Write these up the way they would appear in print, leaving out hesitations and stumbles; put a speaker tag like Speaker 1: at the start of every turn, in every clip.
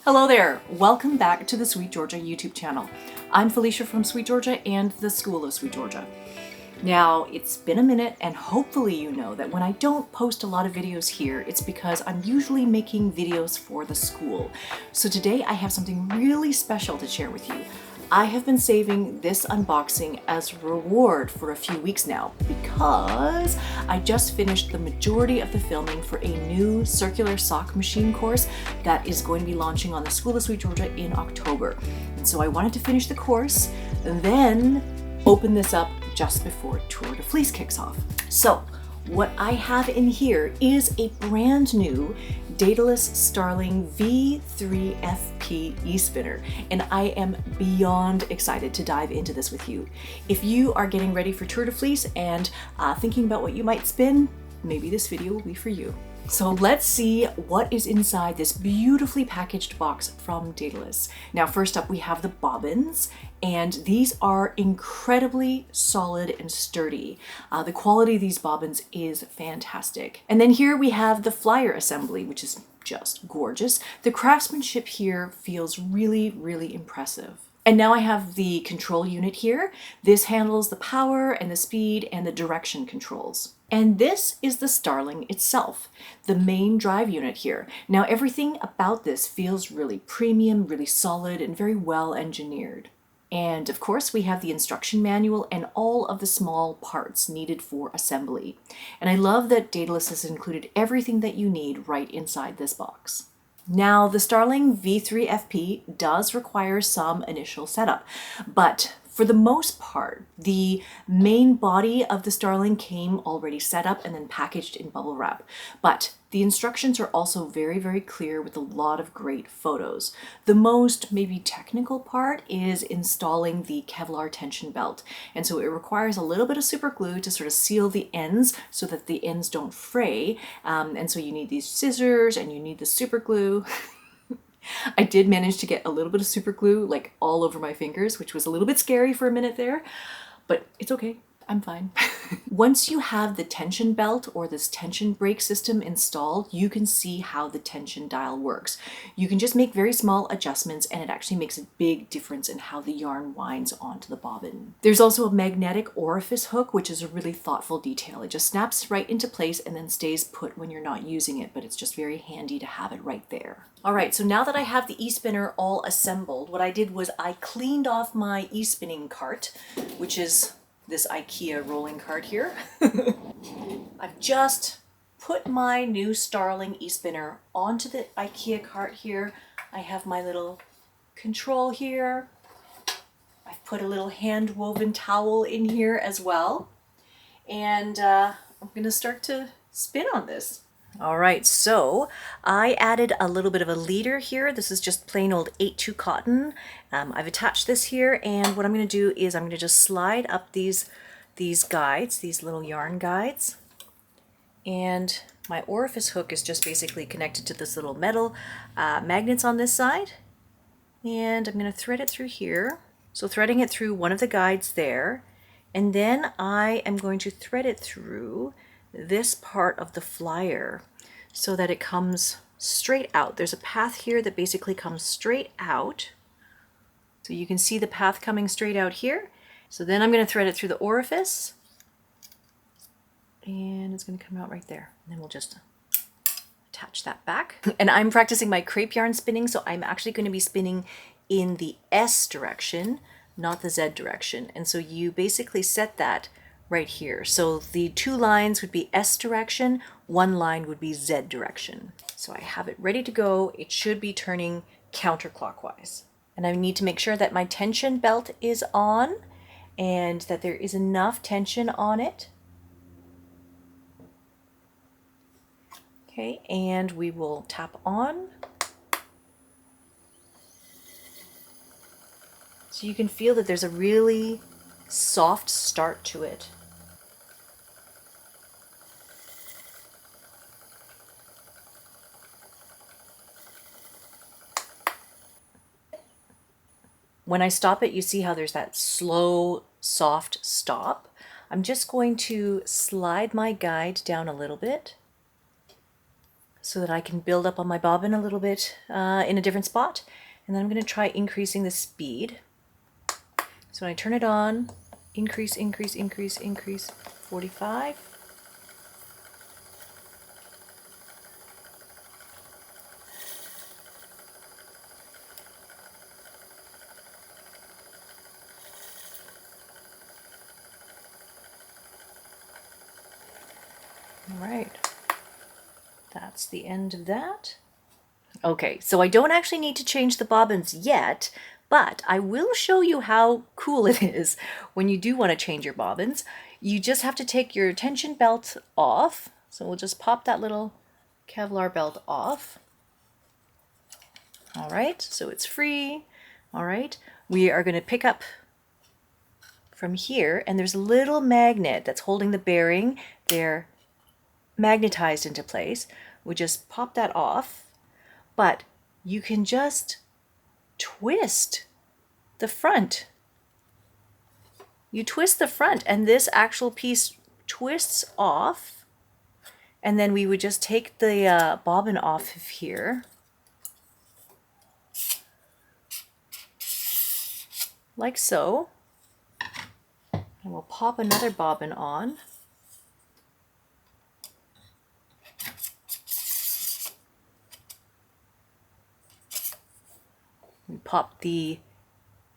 Speaker 1: Hello there! Welcome back to the SweetGeorgia YouTube channel. I'm Felicia from SweetGeorgia and the School of SweetGeorgia. Now, it's been a minute and hopefully you know that when I don't post a lot of videos here, it's because I'm usually making videos for the school. So today I have something really special to share with you. I have been saving this unboxing as a reward for a few weeks now because I just finished the majority of the filming for a new circular sock machine course that is going to be launching on the School of SweetGeorgia in October. And so I wanted to finish the course and then open this up just before Tour de Fleece kicks off. So what I have in here is a brand new Daedalus Starling V3FP E-Spinner, and I am beyond excited to dive into this with you. If you are getting ready for Tour de Fleece and thinking about what you might spin, maybe this video will be for you. So let's see what is inside this beautifully packaged box from Daedalus. Now, first up, we have the bobbins, and these are incredibly solid and sturdy. The quality of these bobbins is fantastic. And then here we have the flyer assembly, which is just gorgeous. The craftsmanship here feels really, really impressive. And now I have the control unit here. This handles the power and the speed and the direction controls. And this is the Starling itself, the main drive unit here. Now everything about this feels really premium, really solid, and very well engineered. And of course we have the instruction manual and all of the small parts needed for assembly. And I love that Daedalus has included everything that you need right inside this box. Now, the Starling V3FP does require some initial setup, but for the most part, the main body of the Starling came already set up and then packaged in bubble wrap. But the instructions are also very, very clear with a lot of great photos. The most maybe technical part is installing the Kevlar tension belt. And so it requires a little bit of super glue to sort of seal the ends so that the ends don't fray. And so you need these scissors and you need the super glue. I did manage to get a little bit of super glue like all over my fingers, which was a little bit scary for a minute there, but it's okay. I'm fine. Once you have the tension belt or this tension brake system installed, you can see how the tension dial works. You can just make very small adjustments and it actually makes a big difference in how the yarn winds onto the bobbin. There's also a magnetic orifice hook, which is a really thoughtful detail. It just snaps right into place and then stays put when you're not using it, but it's just very handy to have it right there. All right, so now that I have the e-spinner all assembled, what I did was I cleaned off my e-spinning cart, which is this IKEA rolling cart here. I've just put my new Starling e-spinner onto the IKEA cart here. I have my little control here. I've put a little hand woven towel in here as well. And I'm gonna start to spin on this. All right, so I added a little bit of a leader here. This is just plain old 8-2 cotton. I've attached this here, and what I'm going to do is I'm going to just slide up these guides, these little yarn guides. And my orifice hook is just basically connected to this little metal magnets on this side. And I'm going to thread it through here. So threading it through one of the guides there. And then I am going to thread it through this part of the flyer so that it comes straight out. There's a path here that basically comes straight out. So you can see the path coming straight out here. So then I'm going to thread it through the orifice and it's going to come out right there. And then we'll just attach that back. And I'm practicing my crepe yarn spinning, so I'm actually going to be spinning in the S direction, not the Z direction. And so you basically set that right here. So the two lines would be S direction, one line would be Z direction. So I have it ready to go. It should be turning counterclockwise. And I need to make sure that my tension belt is on and that there is enough tension on it. Okay, and we will tap on. So you can feel that there's a really soft start to it. When I stop it, you see how there's that slow, soft stop. I'm just going to slide my guide down a little bit so that I can build up on my bobbin a little bit in a different spot. And then I'm going to try increasing the speed. So when I turn it on, increase, 45. All right, that's the end of that. Okay, so I don't actually need to change the bobbins yet, but I will show you how cool it is when you do want to change your bobbins. You just have to take your tension belt off. So we'll just pop that little Kevlar belt off. All right, so it's free. All right, we are going to pick up from here, and there's a little magnet that's holding the bearing. They're magnetized into place. We just pop that off, but you can just twist the front. You twist the front, and this actual piece twists off, and then we would just take the bobbin off of here, like so, and we'll pop another bobbin on. We pop the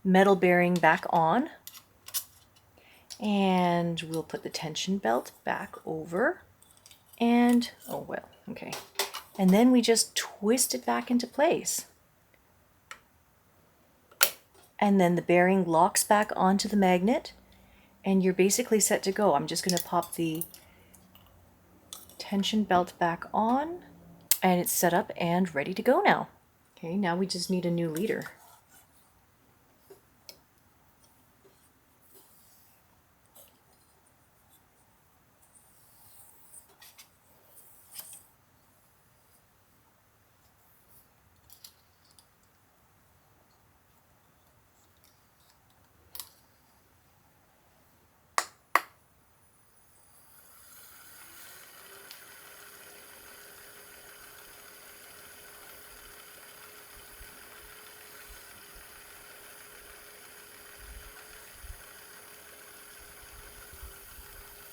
Speaker 1: metal bearing back on, and we'll put the tension belt back over, and oh well, okay, and then we just twist it back into place, and then the bearing locks back onto the magnet, and you're basically set to go. I'm just going to pop the tension belt back on, and it's set up and ready to go now. Okay, now we just need a new leader.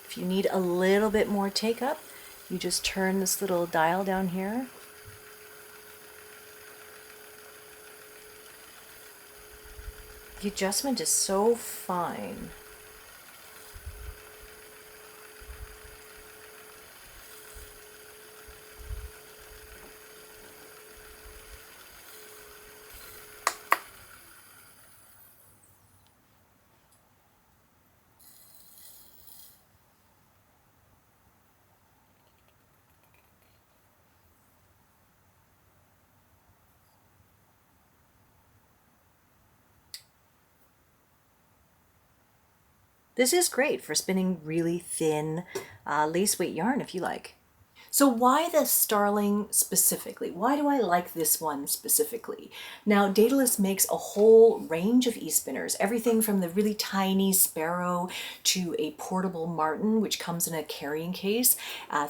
Speaker 1: If you need a little bit more take up, you just turn this little dial down here. The adjustment is so fine. This is great for spinning really thin lace weight yarn if you like. So why the Starling specifically? Why do I like this one specifically? Now, Daedalus makes a whole range of e-spinners, everything from the really tiny sparrow to a portable martin, which comes in a carrying case.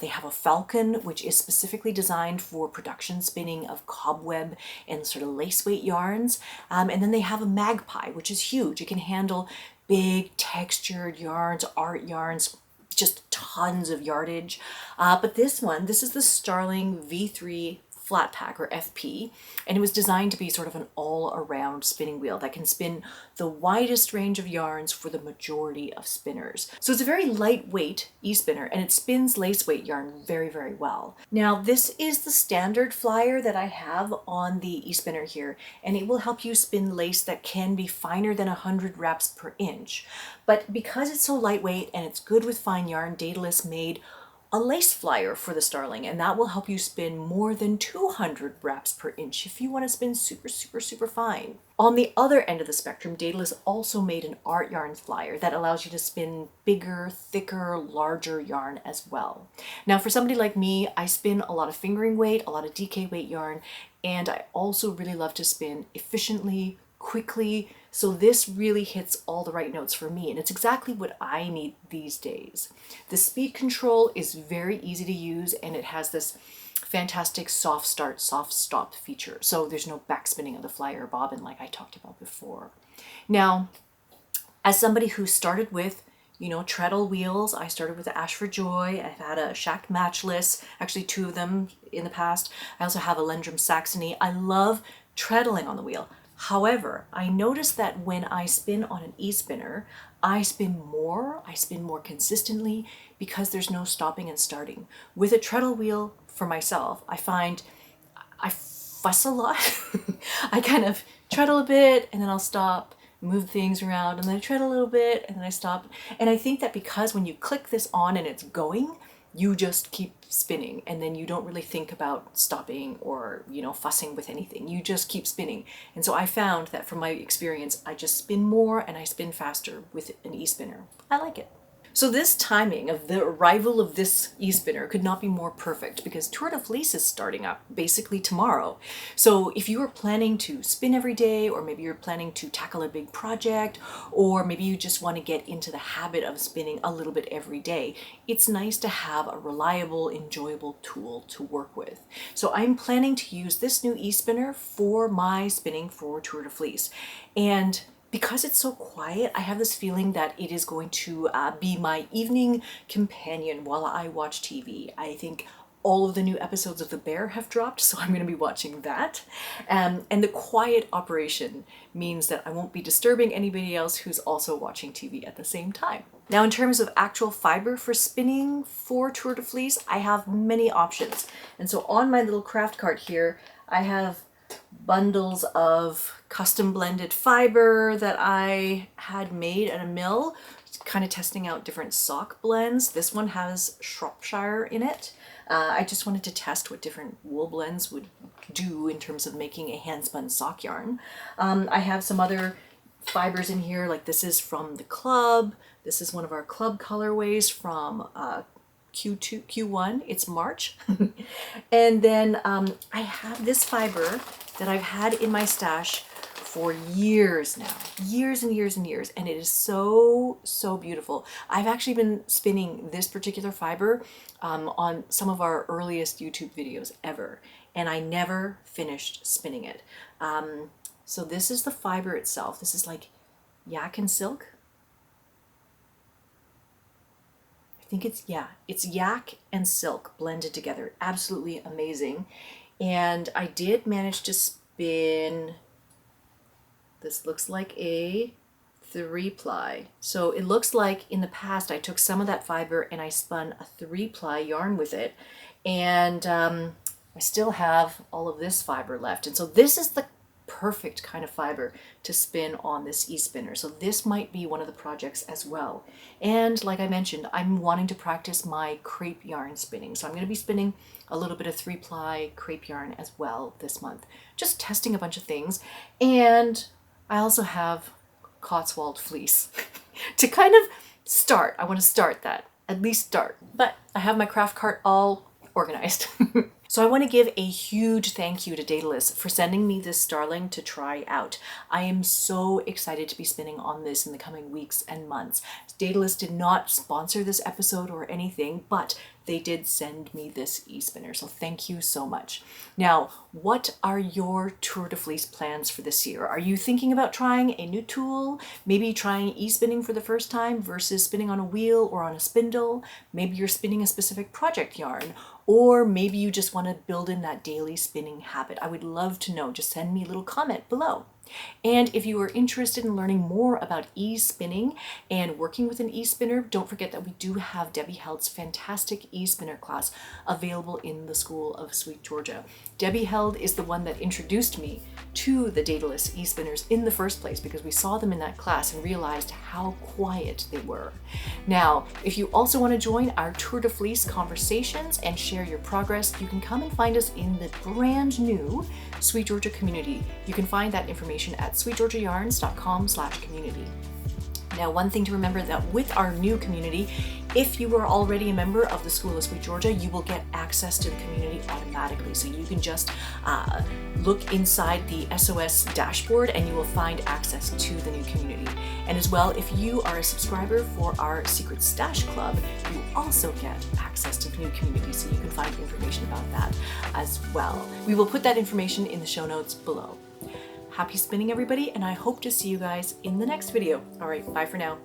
Speaker 1: They have a falcon, which is specifically designed for production spinning of cobweb and sort of lace weight yarns. And then they have a magpie, which is huge. It can handle big textured yarns, art yarns, just tons of yardage. But this is the Starling V3 flat pack, or FP, and it was designed to be sort of an all-around spinning wheel that can spin the widest range of yarns for the majority of spinners. So it's a very lightweight e-spinner, and it spins lace weight yarn very, very well. Now, this is the standard flyer that I have on the e-spinner here, and it will help you spin lace that can be finer than 100 wraps per inch. But because it's so lightweight and it's good with fine yarn, Daedalus made a lace flyer for the Starling, and that will help you spin more than 200 wraps per inch if you want to spin super, super, super fine. On the other end of the spectrum, Daedalus also made an art yarn flyer that allows you to spin bigger, thicker, larger yarn as well. Now, for somebody like me, I spin a lot of fingering weight, a lot of DK weight yarn, and I also really love to spin efficiently, quickly, so this really hits all the right notes for me, and it's exactly what I need these days. The speed control is very easy to use, and it has this fantastic soft start, soft stop feature. So there's no backspinning of the flyer or bobbin like I talked about before. Now, as somebody who started with, treadle wheels, I started with the Ash for Joy. I've had a Shack Matchless, actually 2 of them in the past. I also have a Lendrum Saxony. I love treadling on the wheel. However, I noticed that when I spin on an e-spinner, I spin more consistently because there's no stopping and starting. With a treadle wheel, for myself, I find I fuss a lot. I kind of treadle a bit and then I'll stop, move things around, and then I treadle a little bit and then I stop. And I think that because when you click this on and it's going, you just keep spinning and then you don't really think about stopping or, fussing with anything. You just keep spinning. And so I found that from my experience, I just spin more and I spin faster with an e-spinner. I like it. So this timing of the arrival of this e-spinner could not be more perfect because Tour de Fleece is starting up basically tomorrow. So if you are planning to spin every day, or maybe you're planning to tackle a big project, or maybe you just want to get into the habit of spinning a little bit every day, it's nice to have a reliable, enjoyable tool to work with. So I'm planning to use this new e-spinner for my spinning for Tour de Fleece. And because it's so quiet, I have this feeling that it is going to be my evening companion while I watch TV. I think all of the new episodes of The Bear have dropped, so I'm going to be watching that. And the quiet operation means that I won't be disturbing anybody else who's also watching TV at the same time. Now, in terms of actual fiber for spinning for Tour de Fleece, I have many options. And so on my little craft cart here, I have bundles of custom blended fiber that I had made at a mill, kind of testing out different sock blends. This one has Shropshire in it. I just wanted to test what different wool blends would do in terms of making a hand-spun sock yarn. I have some other fibers in here, like this is from the club. This is one of our club colorways from Q1, it's March. And then I have this fiber that I've had in my stash for years now, years and years and years, and it is so beautiful. I've actually been spinning this particular fiber on some of our earliest YouTube videos ever, and I never finished spinning it. So this is the fiber itself. This is like yak and silk. I think it's yak and silk blended together. Absolutely amazing. And I did manage to spin, this looks like a 3-ply. So it looks like in the past I took some of that fiber and I spun a 3-ply yarn with it. And I still have all of this fiber left. And so this is the perfect kind of fiber to spin on this e-spinner. So this might be one of the projects as well. And like I mentioned, I'm wanting to practice my crepe yarn spinning. So I'm going to be spinning a little bit of 3-ply crepe yarn as well this month. Just testing a bunch of things. And I also have Cotswold fleece to kind of start. I want to start that, at least start. But I have my craft cart all organized. So I want to give a huge thank you to Daedalus for sending me this Starling to try out. I am so excited to be spinning on this in the coming weeks and months. Daedalus did not sponsor this episode or anything, but they did send me this e-spinner, so thank you so much. Now, what are your Tour de Fleece plans for this year? Are you thinking about trying a new tool? Maybe trying e-spinning for the first time versus spinning on a wheel or on a spindle? Maybe you're spinning a specific project yarn, or maybe you just want to build in that daily spinning habit. I would love to know. Just send me a little comment below. And if you are interested in learning more about e-spinning and working with an e-spinner, don't forget that we do have Debbie Held's fantastic e-spinner class available in the School of SweetGeorgia. Debbie Held is the one that introduced me to the Daedalus e-spinners in the first place because we saw them in that class and realized how quiet they were. Now, if you also want to join our Tour de Fleece conversations and share your progress, you can come and find us in the brand new Sweet Georgia community. You can find that information at sweetgeorgiayarns.com/community. Now, one thing to remember that with our new community If you are already a member of the School of SweetGeorgia, you will get access to the community automatically. So you can just look inside the SOS dashboard and you will find access to the new community. And as well, if you are a subscriber for our Secret Stash Club, you also get access to the new community, so you can find information about that as well. We will put that information in the show notes below. Happy spinning, everybody, and I hope to see you guys in the next video. All right, bye for now.